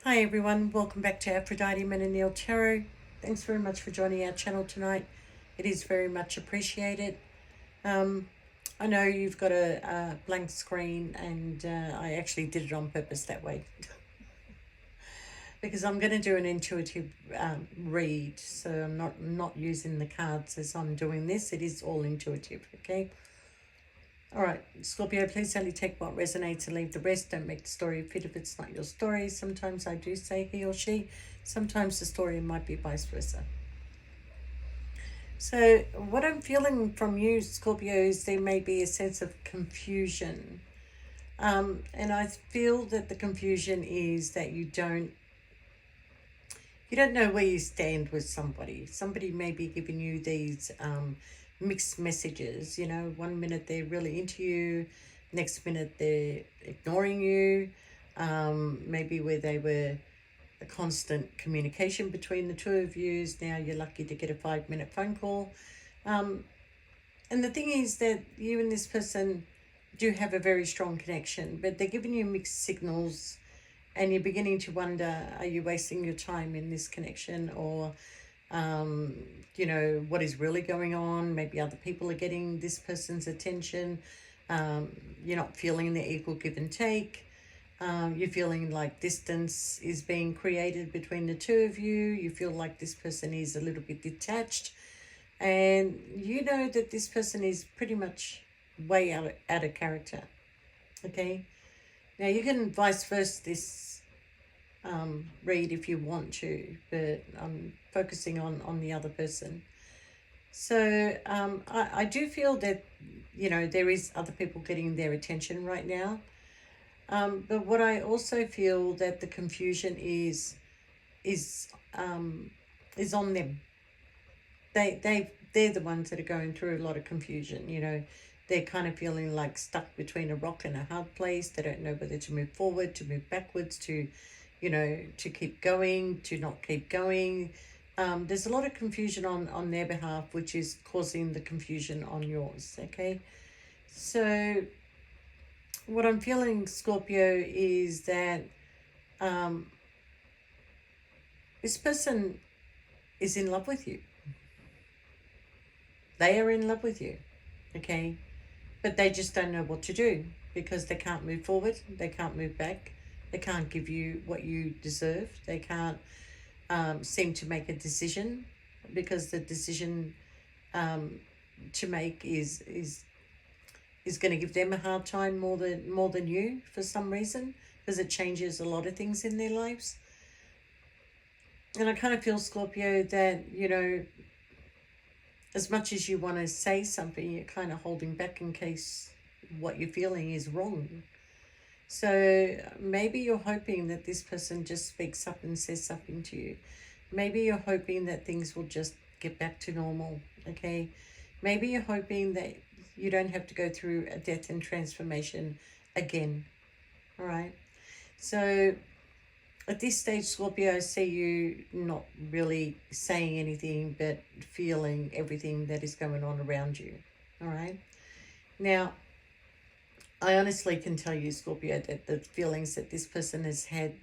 Hi everyone, welcome back to Aphrodite Men and Neil Tarot. Thanks very much for joining our channel tonight. It is very much appreciated. Um, I know you've got a blank screen, and I actually did it on purpose that way because I'm going to do an intuitive read. So I'm not using the cards as I'm doing this. It is all intuitive. Okay. All right, Scorpio, please only take what resonates and leave the rest. Don't make the story fit if it's not your story. Sometimes I do say he or she. Sometimes the story might be vice versa. So what I'm feeling from you, Scorpio, is there may be a sense of confusion. And I feel that the confusion is that you don't know where you stand with somebody. Somebody may be giving you these mixed messages. You know, one minute they're really into you, next minute they're ignoring you. Maybe where they were a constant communication between the two of you, now you're lucky to get a 5-minute phone call. Um, and the thing is that you and this person do have a very strong connection, but they're giving you mixed signals, and you're beginning to wonder, are you wasting your time in this connection, or um, what is really going on? Maybe other people are getting this person's attention. You're not feeling the equal give and take. You're feeling like distance is being created between the two of you. You feel like this person is a little bit detached, and you know that this person is pretty much way out of character. Okay, now you can vice versa this read if you want to, but I'm focusing on the other person. So I do feel that there is other people getting their attention right now. But what I also feel that the confusion is um, is on them. They're the ones that are going through a lot of confusion. They're kind of feeling like stuck between a rock and a hard place. They don't know whether to move forward, to move backwards, to keep going, to not keep going. There's a lot of confusion on their behalf, which is causing the confusion on yours. Okay, so what I'm feeling, Scorpio, is that um, this person is in love with you. They are in love with you, okay? But they just don't know what to do because they can't move forward, they can't move back, they can't give you what you deserve, they can't seem to make a decision because the decision to make is going to give them a hard time more than you for some reason, because it changes a lot of things in their lives. And I kind of feel, Scorpio, that as much as you want to say something, you're kind of holding back in case what you're feeling is wrong. So maybe you're hoping that this person just speaks up and says something to you. Maybe you're hoping that things will just get back to normal, okay? Maybe you're hoping that you don't have to go through a death and transformation again, all right? So at this stage, Scorpio, I see you not really saying anything but feeling everything that is going on around you, all right? Now, I honestly can tell you, Scorpio, that the feelings that this person has had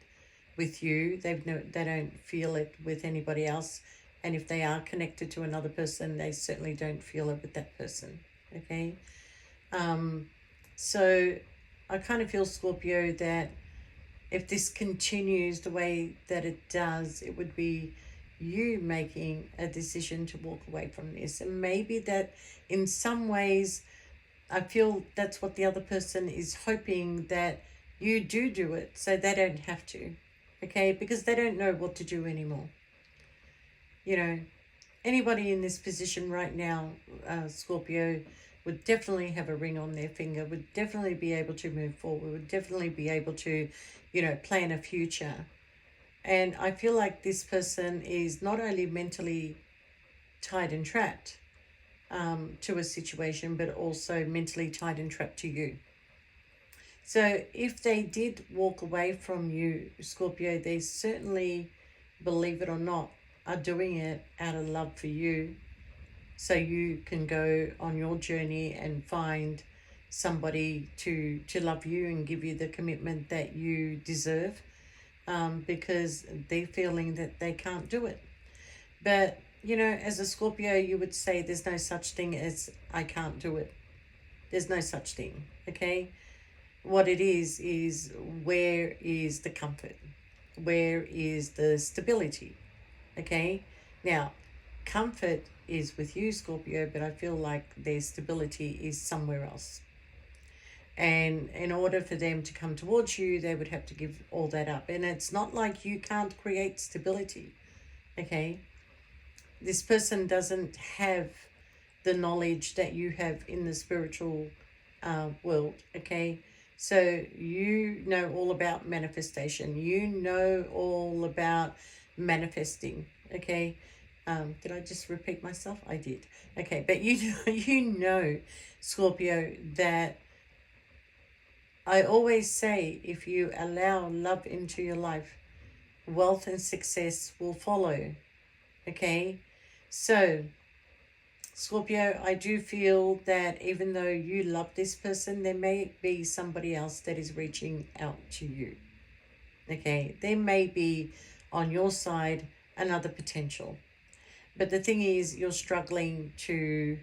with you, they don't feel it with anybody else. And if they are connected to another person, they certainly don't feel it with that person, okay? So I kind of feel, Scorpio, that if this continues the way that it does, it would be you making a decision to walk away from this. And maybe that in some ways, I feel that's what the other person is hoping, that you do it so they don't have to, okay? Because they don't know what to do anymore. Anybody in this position right now, Scorpio, would definitely have a ring on their finger, would definitely be able to move forward, would definitely be able to, plan a future. And I feel like this person is not only mentally tied and trapped to a situation, but also mentally tied and trapped to you. So if they did walk away from you, Scorpio, they certainly, believe it or not, are doing it out of love for you, so you can go on your journey and find somebody to love you and give you the commitment that you deserve. because they're feeling that they can't do it. But, you know, as a Scorpio, you would say there's no such thing as I can't do it. There's no such thing, okay? What it is where is the comfort? Where is the stability? Okay? Now, comfort is with you, Scorpio, but I feel like their stability is somewhere else. And in order for them to come towards you, they would have to give all that up. And it's not like you can't create stability, okay? This person doesn't have the knowledge that you have in the spiritual world, okay? So you know all about manifestation. You know all about manifesting, okay? Did I just repeat myself? I did. Okay, but you know, Scorpio, that I always say if you allow love into your life, wealth and success will follow, okay? So, Scorpio, I do feel that even though you love this person, there may be somebody else that is reaching out to you. Okay, there may be on your side another potential. But the thing is, you're struggling to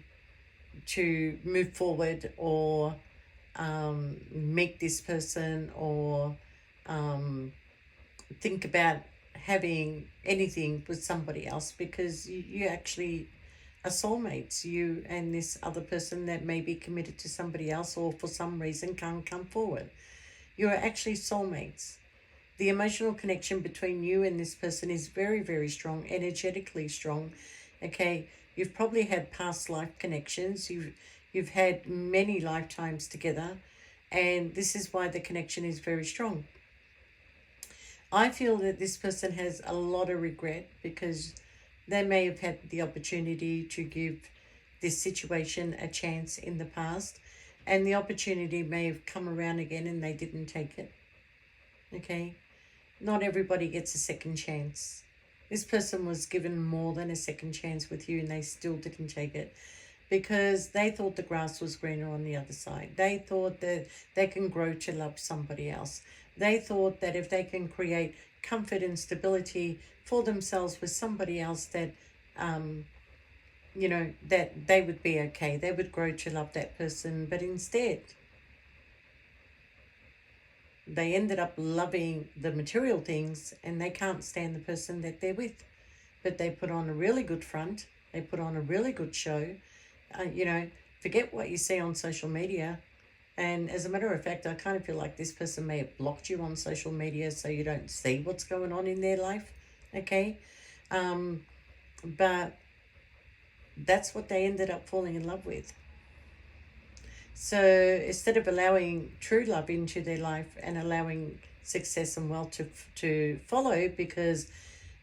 move forward or meet this person or think about having anything with somebody else because you actually are soulmates, you and this other person that may be committed to somebody else or for some reason can't come forward. You are actually soulmates. The emotional connection between you and this person is very, very strong, energetically strong. Okay, you've probably had past life connections. You've had many lifetimes together, and this is why the connection is very strong. I feel that this person has a lot of regret because they may have had the opportunity to give this situation a chance in the past, and the opportunity may have come around again and they didn't take it. Okay? Not everybody gets a second chance. This person was given more than a second chance with you and they still didn't take it because they thought the grass was greener on the other side. They thought that they can grow to love somebody else. They thought that if they can create comfort and stability for themselves with somebody else that, that they would be okay. They would grow to love that person. But instead, they ended up loving the material things and they can't stand the person that they're with. But they put on a really good front. They put on a really good show. Forget what you see on social media. And as a matter of fact, I kind of feel like this person may have blocked you on social media so you don't see what's going on in their life. Okay? But that's what they ended up falling in love with. So instead of allowing true love into their life and allowing success and wealth to follow, because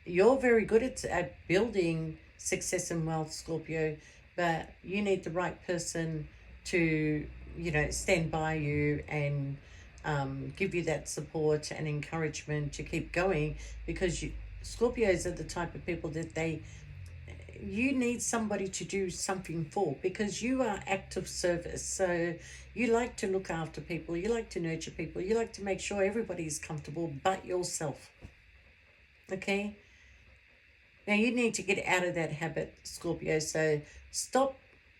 you're very good at building success and wealth, Scorpio, but you need the right person to, stand by you and give you that support and encouragement to keep going because Scorpios are the type of people that you need somebody to do something for because you are active service. So you like to look after people, you like to nurture people, you like to make sure everybody is comfortable but yourself. Okay? Now you need to get out of that habit, Scorpio. So stop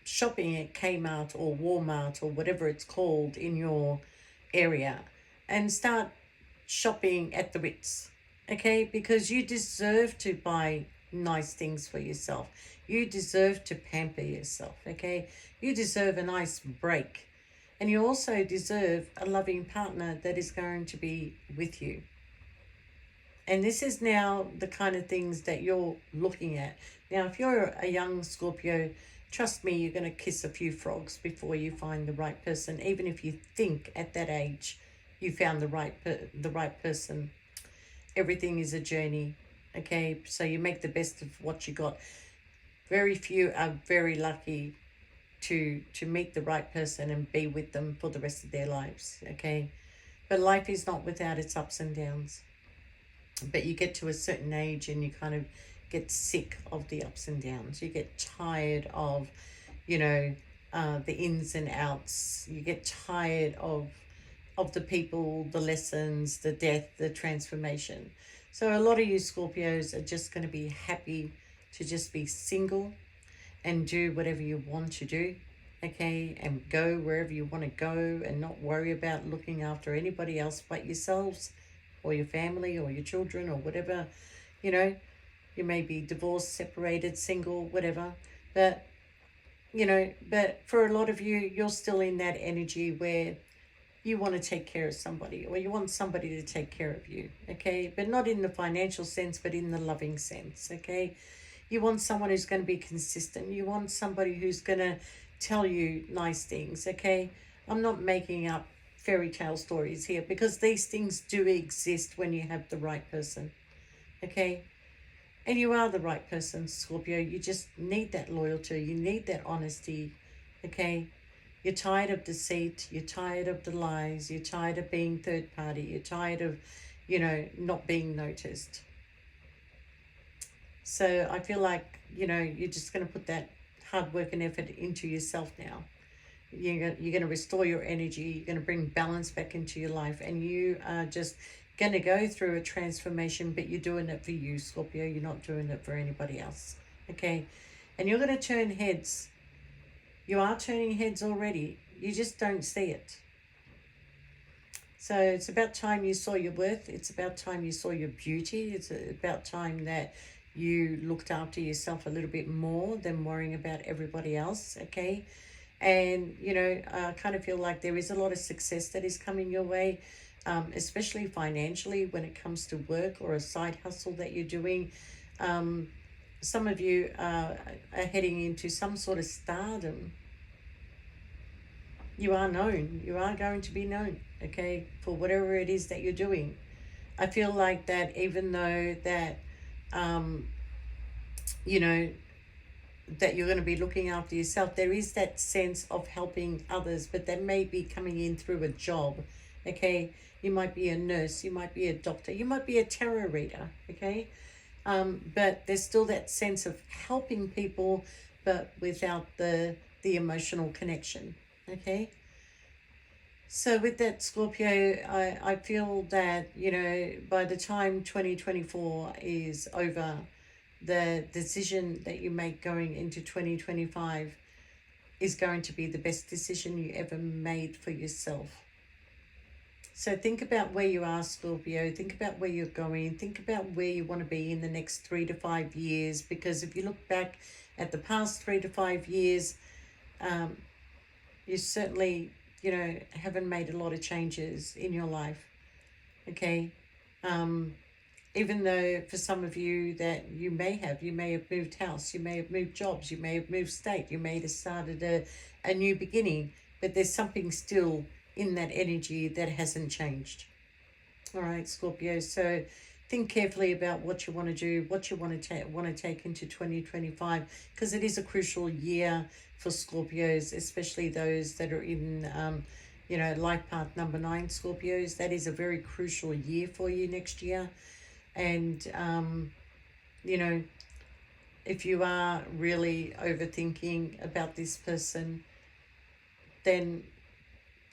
shopping at Kmart or Walmart or whatever it's called in your area and start shopping at the Ritz. Okay? Because you deserve to buy nice things for yourself. You deserve to pamper yourself, okay? You deserve a nice break. And you also deserve a loving partner that is going to be with you. And this is now the kind of things that you're looking at. Now, if you're a young Scorpio, trust me, you're going to kiss a few frogs before you find the right person, even if you think at that age you found the right person. Everything is a journey. Okay, so you make the best of what you got. Very few are very lucky to meet the right person and be with them for the rest of their lives, okay? But life is not without its ups and downs. But you get to a certain age and you kind of get sick of the ups and downs. You get tired of, the ins and outs. You get tired of of the people, the lessons, the death, the transformation. So a lot of you Scorpios are just going to be happy to just be single and do whatever you want to do, okay, and go wherever you want to go and not worry about looking after anybody else but yourselves or your family or your children or whatever. You know, you may be divorced, separated, single, whatever, but but for a lot of you, you're still in that energy where you want to take care of somebody or you want somebody to take care of you, okay, but not in the financial sense but in the loving sense, okay. You want someone who's going to be consistent. You want somebody who's going to tell you nice things, okay. I'm not making up fairy tale stories here because these things do exist when you have the right person, okay. And you are the right person, Scorpio. You just need that loyalty. You need that honesty, okay. You're tired of deceit. You're tired of the lies. You're tired of being third party. You're tired of, not being noticed. So I feel like, you're just going to put that hard work and effort into yourself now. You're going to restore your energy. You're going to bring balance back into your life. And you are just going to go through a transformation, but you're doing it for you, Scorpio. You're not doing it for anybody else, okay? And you're going to turn heads. You are turning heads already. You just don't see it. So it's about time you saw your worth. It's about time you saw your beauty. It's about time that you looked after yourself a little bit more than worrying about everybody else, okay? And, I kind of feel like there is a lot of success that is coming your way, especially financially when it comes to work or a side hustle that you're doing. Some of you are heading into some sort of stardom. You are known. You are going to be known, okay, for whatever it is that you're doing. I feel like that even though that, that you're going to be looking after yourself, there is that sense of helping others, but that may be coming in through a job, okay? You might be a nurse, you might be a doctor, you might be a tarot reader, okay? But there's still that sense of helping people, but without the emotional connection, okay? So with that, Scorpio, I feel that, by the time 2024 is over, the decision that you make going into 2025 is going to be the best decision you ever made for yourself. So think about where you are, Scorpio. Think about where you're going. Think about where you want to be in the next 3 to 5 years. Because if you look back at the past 3 to 5 years, you certainly, haven't made a lot of changes in your life. Okay. Even though for some of you that you may have moved house, you may have moved jobs, you may have moved state, you may have started a new beginning, but there's something still in that energy that hasn't changed. All right, Scorpio. So think carefully about what you want to do, what you want to take into 2025, because it is a crucial year for Scorpios, especially those that are in, life path number 9 Scorpios. That is a very crucial year for you next year. And, if you are really overthinking about this person, then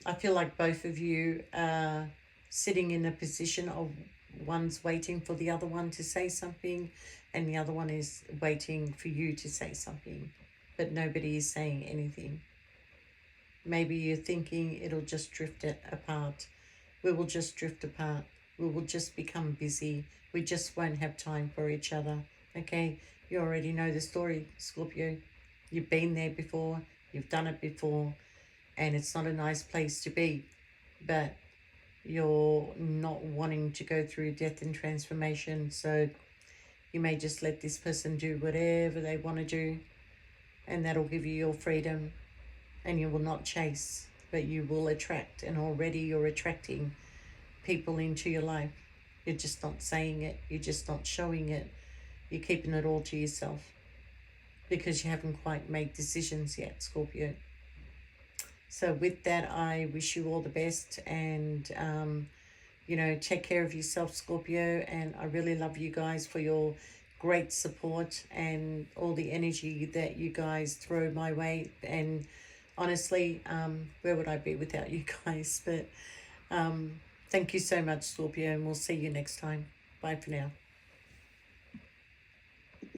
I feel like both of you are sitting in a position of one's waiting for the other one to say something and the other one is waiting for you to say something, but nobody is saying anything. Maybe you're thinking it'll just drift apart. We will just drift apart. We will just become busy. We just won't have time for each other. Okay, you already know the story, Scorpio. You've been there before. You've done it before. And it's not a nice place to be. But you're not wanting to go through death and transformation. So you may just let this person do whatever they want to do. And that'll give you your freedom. And you will not chase, but you will attract. And already you're attracting people into your life. You're just not saying it. You're just not showing it. You're keeping it all to yourself because you haven't quite made decisions yet, Scorpio. So with that, I wish you all the best and, take care of yourself, Scorpio. And I really love you guys for your great support and all the energy that you guys throw my way. And honestly, where would I be without you guys? But Thank you so much, Scorpio, and we'll see you next time. Bye for now.